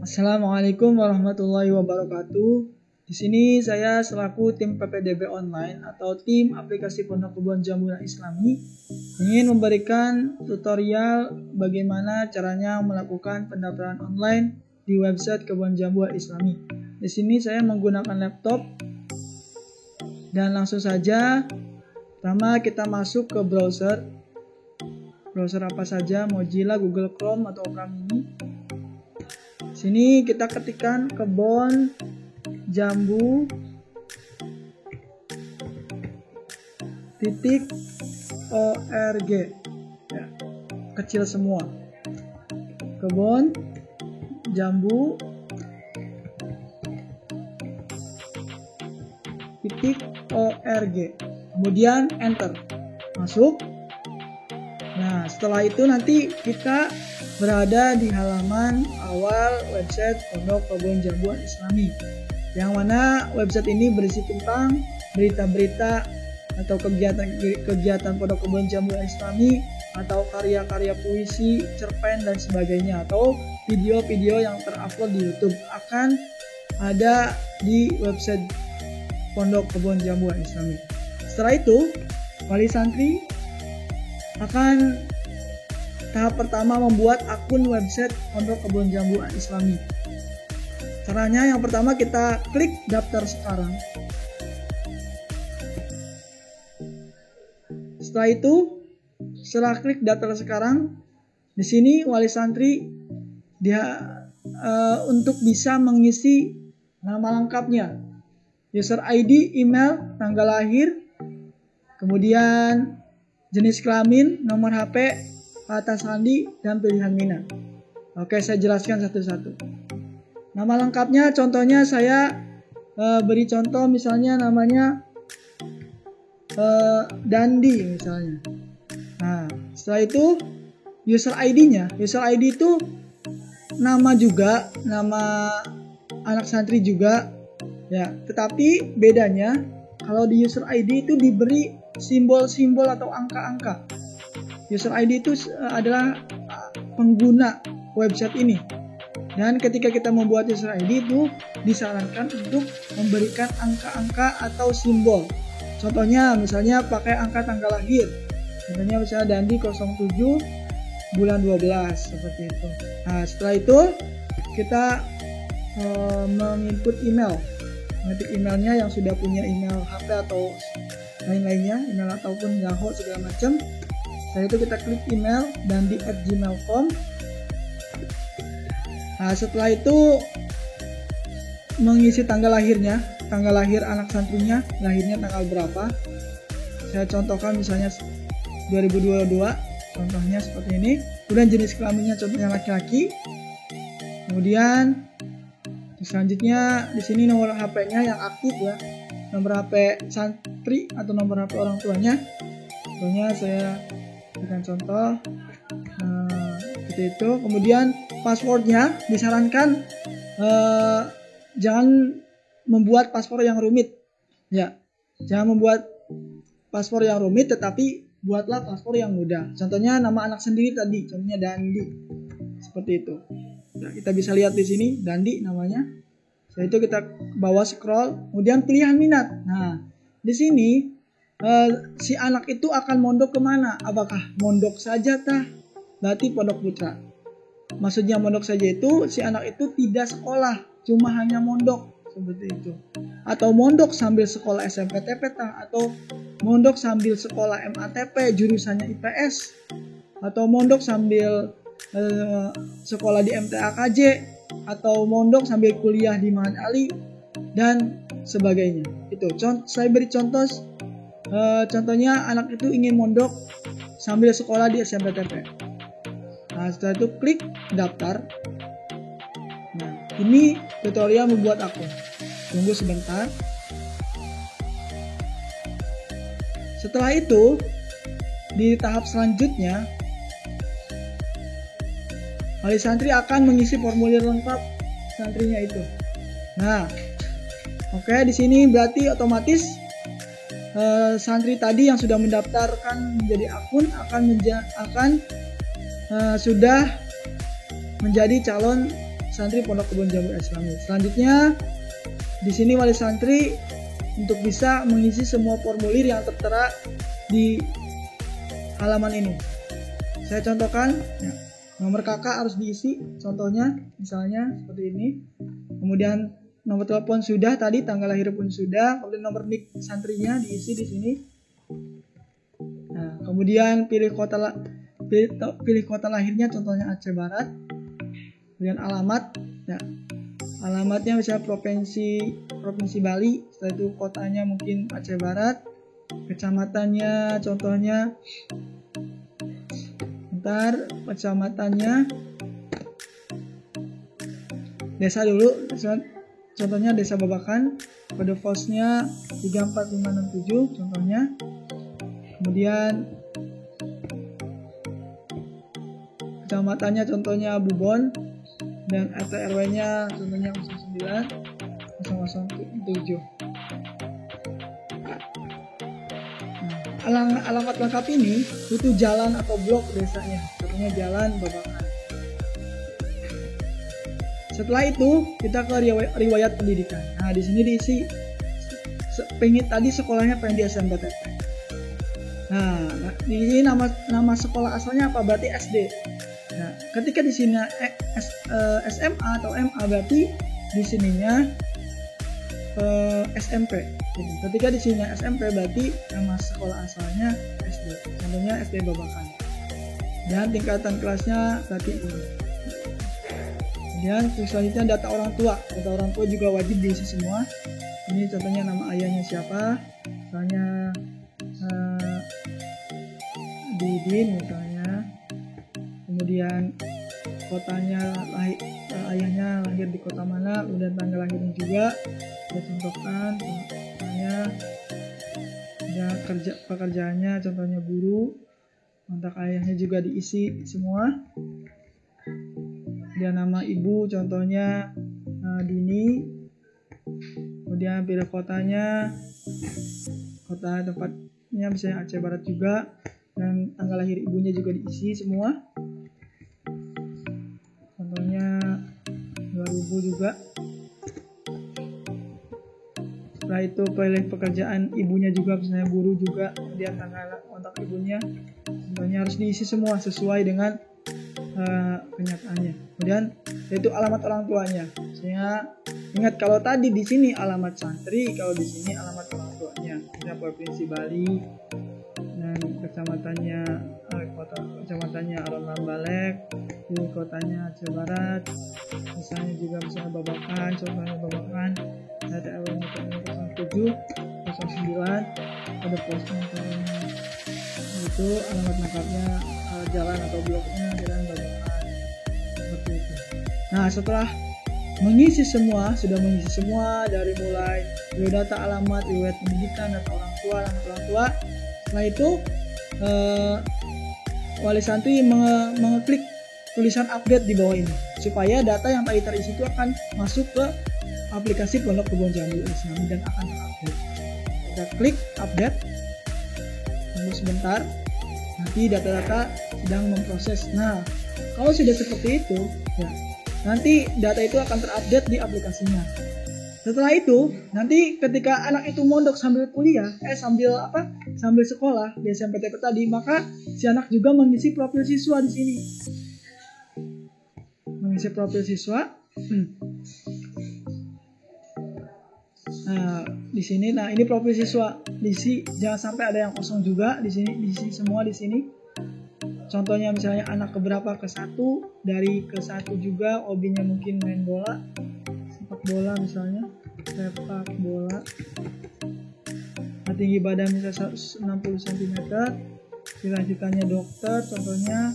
Assalamualaikum warahmatullahi wabarakatuh. Di sini saya selaku tim PPDB Online atau tim aplikasi Pondok Kebun Jambu Islami ingin memberikan tutorial bagaimana caranya melakukan pendaftaran online di website Kebun Jambu Islami. Di sini saya menggunakan laptop dan langsung saja pertama kita masuk ke browser apa saja, Mozilla, Google Chrome atau Opera Mini. Sini kita ketikkan kebun jambu .org ya, kecil semua, kebun jambu .org, kemudian enter, masuk. Nah, setelah itu nanti kita berada di halaman awal website Pondok Kebun Jambu Islami, yang mana website ini berisi tentang berita-berita atau kegiatan Pondok Kebun Jambu Islami, atau karya-karya puisi, cerpen dan sebagainya, atau video-video yang terupload di YouTube akan ada di website Pondok Kebun Jambu Islami. Setelah itu, wali santri akan tahap pertama membuat akun website Pondok Kebun Jambu Islami. Caranya yang pertama kita klik daftar sekarang. Setelah klik daftar sekarang, di sini wali santri untuk bisa mengisi nama lengkapnya, user ID, email, tanggal lahir, kemudian jenis kelamin, nomor HP, kata sandi, dan pilihan minat. Oke, saya jelaskan satu-satu. Nama lengkapnya, contohnya saya beri contoh, misalnya namanya Dandi misalnya. Nah, setelah itu user ID-nya, user ID itu nama juga, nama anak santri juga, ya. Tetapi bedanya kalau di user ID itu diberi simbol-simbol atau angka-angka. User ID itu adalah pengguna website ini. Dan ketika kita membuat user ID itu disarankan untuk memberikan angka-angka atau simbol. Contohnya misalnya pakai angka tanggal lahir. Contohnya misalnya Dandi 07 bulan 12 seperti itu. Nah, setelah itu kita menginput email. Mengetik emailnya yang sudah punya email HP atau lain-lainnya, email ataupun Yahoo segala macam. Setelah itu kita klik email dan di @gmail.com. Nah, setelah itu mengisi tanggal lahirnya, tanggal lahir anak santrinya, lahirnya tanggal berapa. Saya contohkan misalnya 2022, contohnya seperti ini. Kemudian jenis kelaminnya contohnya laki-laki. Kemudian selanjutnya di sini nomor HP-nya yang aktif ya, nomor HP santri atau nomor HP orang tuanya. Contohnya saya berikan contoh seperti itu. Kemudian passwordnya disarankan jangan membuat password yang rumit ya, jangan membuat password yang rumit, tetapi buatlah password yang mudah. Contohnya nama anak sendiri tadi, contohnya Dandi, seperti itu. Nah, kita bisa lihat di sini Dandi namanya. Setelah itu kita ke bawah scroll, kemudian pilihan minat. Nah, di sini si anak itu akan mondok kemana? Apakah mondok saja tah? Berarti pondok putra. Maksudnya mondok saja itu si anak itu tidak sekolah, cuma hanya mondok seperti itu. Atau mondok sambil sekolah SMPTP tah, atau mondok sambil sekolah MATP jurusannya IPS, atau mondok sambil sekolah di MTAKJ, atau mondok sambil kuliah di Mahat Ali dan sebagainya. Itu saya beri contoh, contohnya anak itu ingin mondok sambil sekolah di SMPTP. Nah, setelah itu klik daftar. Nah, ini tutorial membuat akun. Tunggu sebentar. Setelah itu di tahap selanjutnya wali santri akan mengisi formulir lengkap santrinya itu. Nah, oke, di sini berarti otomatis santri tadi yang sudah mendaftarkan menjadi akun akan sudah menjadi calon santri Pondok Kebun Jambu Islami. Selanjutnya di sini wali santri untuk bisa mengisi semua formulir yang tertera di halaman ini. Saya contohkan, ya, nomor kakak harus diisi, contohnya misalnya seperti ini. Kemudian nomor telepon sudah, tadi tanggal lahir pun sudah, kemudian nomor NIK santrinya diisi di sini. Nah, kemudian pilih kota lahirnya, contohnya Aceh Barat. Kemudian alamat, ya, alamatnya misalnya provinsi Bali, setelah itu kotanya mungkin Aceh Barat, kecamatannya contohnya kecamatannya desa dulu, contohnya Desa Babakan, kode posnya 34567 contohnya. Kemudian kecamatannya contohnya Bubon, dan RT RW-nya contohnya 09 007. Alamat lengkap ini itu jalan atau blok desanya, contohnya Jalan Babakan. Setelah itu kita ke riwayat pendidikan. Nah, di sini diisi tadi sekolahnya pengen di SMPTN. Nah, di sini nama sekolah asalnya apa? Berarti SD. Nah, ketika di sini SMA atau MA berarti di sininya SMP. Jadi, ketika di sini SMP berarti nama sekolah asalnya SD. Contohnya SD Babakan. Dan tingkatan kelasnya berarti ini. Kemudian selanjutnya data orang tua. Data orang tua juga wajib diisi semua. Ini contohnya nama ayahnya siapa, misalnya Didin misalnya. Kemudian kotanya ayahnya lahir di kota mana, kemudian tanggal lahirnya juga saya contohkan, misalnya ada pekerjaannya contohnya guru, kontak ayahnya juga diisi semua. Kemudian nama ibu contohnya Dini. Kemudian pilih kotanya, kota tempatnya misalnya Aceh Barat juga, dan tanggal lahir ibunya juga diisi semua. Contohnya 2000 juga. Setelah itu pilih pekerjaan ibunya juga, misalnya guru juga, kemudian tanggal kontak ibunya. Contohnya harus diisi semua sesuai dengan kenyataannya. Kemudian yaitu alamat orang tuanya. Sehingga ingat kalau tadi di sini alamat santri, kalau di sini alamat orang tuanya. Misalnya provinsi Bali dan kecamatannya kecamatannya Aron Balek, di kotanya Aceh Barat. Misalnya Babakan, contohnya Babakan. RT RW-nya 07 09, kode posnya itu alamat lengkapnya, jalan atau bloknya Jalan Babakan, seperti itu. Nah, setelah sudah mengisi semua dari mulai biodata, alamat, riwayat pendidikan, data orang tua. Setelah itu wali santri mengeklik tulisan update di bawah ini supaya data yang tadi terisi itu akan masuk ke aplikasi Pondok Kebun Jambu Islami dan akan terupdate. Kita klik update, tunggu sebentar, nanti data-data sedang memproses. Nah, kalau sudah seperti itu, ya, nanti data itu akan terupdate di aplikasinya. Setelah itu, nanti ketika anak itu mondok sambil kuliah, sambil sekolah di SMPTN tadi, maka si anak juga mengisi profil siswa di sini. Mengisi profil siswa. Nah, di sini, ini profil siswa. Diisi, jangan sampai ada yang kosong juga di sini, diisi semua di sini. Contohnya misalnya anak keberapa, ke-1, dari ke-1 juga hobinya mungkin main bola, sepak bola misalnya, sepak bola. Nah, tinggi badan misalnya 160 cm, cita-citanya dokter, contohnya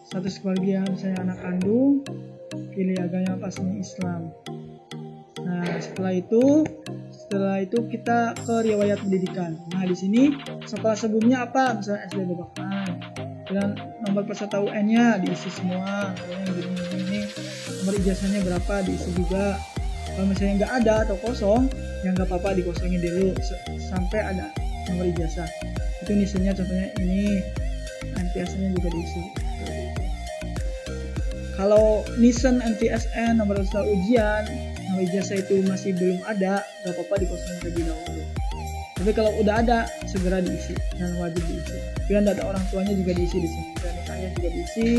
status keluarga misalnya anak kandung, pilih agama pastinya Islam. Nah, setelah itu kita ke riwayat pendidikan. Nah, di sini sekolah sebelumnya apa? Misalnya SD Babakan. Dan nomor peserta UN-nya diisi semua. Misalnya ini nomor ijazahnya berapa diisi juga. Kalau misalnya nggak ada atau kosong, ya nggak apa-apa, dikosongin dulu sampai ada nomor ijazah. Itu nisinya contohnya ini, NPS-nya juga diisi. kalau Nisen, MTSN, nomor registrasi ujian, nama ijazah itu masih belum ada, gak apa-apa dikosongin terlebih dahulu. Tapi kalau udah ada, segera diisi dan wajib diisi. Bila tidak ada orang tuanya juga diisi di sini. Dan nikahnya juga diisi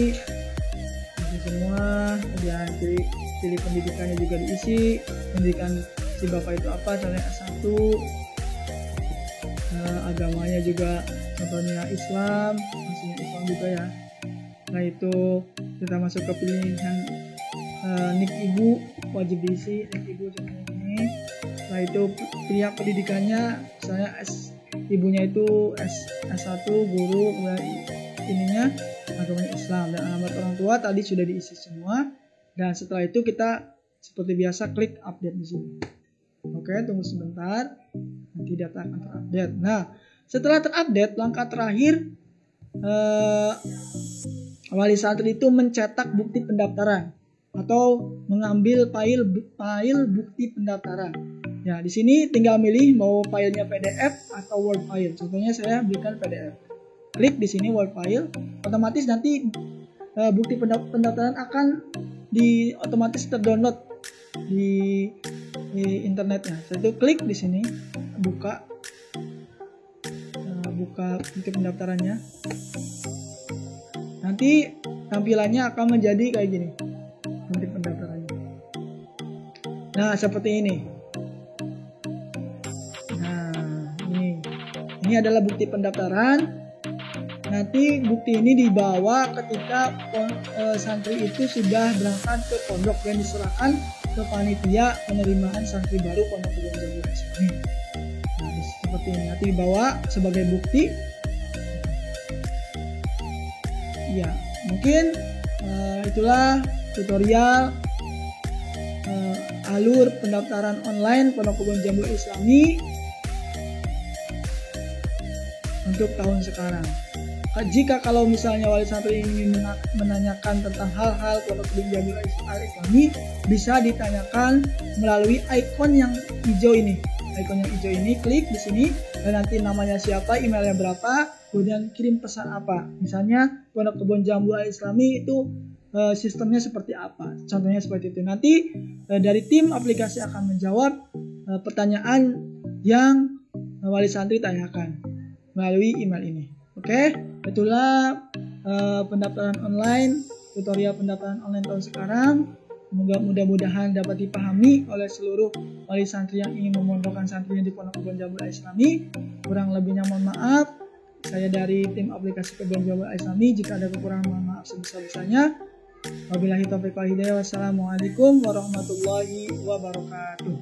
semua. Kemudian pilih pendidikannya juga diisi. Pendidikan si bapak itu apa? Contohnya S1. Agamanya juga contohnya Islam, maksudnya Islam juga ya. Nah itu kita masuk ke pilihan nik ibu, wajib diisi nik ibu contohnya ini. Nah itu pilihan pendidikannya, misalnya ibunya itu S1 guru, ininya agamanya Islam, dan alamat orang tua tadi sudah diisi semua. Dan setelah itu kita seperti biasa klik update di sini. Oke, tunggu sebentar, nanti data akan terupdate. Nah setelah terupdate, langkah terakhir wali santri itu mencetak bukti pendaftaran atau mengambil file bukti pendaftaran. Ya, di sini tinggal milih mau filenya PDF atau Word file. Contohnya saya berikan PDF. Klik di sini Word file, otomatis nanti bukti pendaftaran akan otomatis terdownload di internetnya. Setelah itu klik di sini, buka bukti pendaftarannya. Nanti tampilannya akan menjadi kayak gini, bukti pendaftarannya. Nah seperti ini. Ini adalah bukti pendaftaran. Nanti bukti ini dibawa ketika santri itu sudah berangkat ke pondok dan diserahkan ke panitia penerimaan santri baru Pondok Kebon Jambu Islami. Nah, seperti ini nanti dibawa sebagai bukti. Ya, mungkin itulah tutorial alur pendaftaran online Pondok Kebon Jambu Islami untuk tahun sekarang. Jika kalau misalnya wali santri ingin menanyakan tentang hal-hal Pondok Kebon Jambu Islami, bisa ditanyakan melalui ikon yang hijau ini. Ikon yang hijau ini, klik di sini dan nanti namanya siapa, emailnya berapa, kemudian kirim pesan apa. Misalnya Pondok Kebon Jambu Islami itu sistemnya seperti apa. Contohnya seperti itu. Nanti dari tim aplikasi akan menjawab pertanyaan yang wali santri tanyakan melalui email ini. Oke, itulah pendaftaran online, tutorial pendaftaran online tahun sekarang. Mudah-mudahan dapat dipahami oleh seluruh wali santri yang ingin memondokkan santrinya di Pondok Kebon Jambu Islami. Kurang lebihnya mohon maaf. Saya dari tim aplikasi Kebon Jambu Islami. Jika ada kekurangan mohon maaf sebesar-besarnya. Wabillahi taufiq wal hidayah. Wassalamualaikum warahmatullahi wabarakatuh.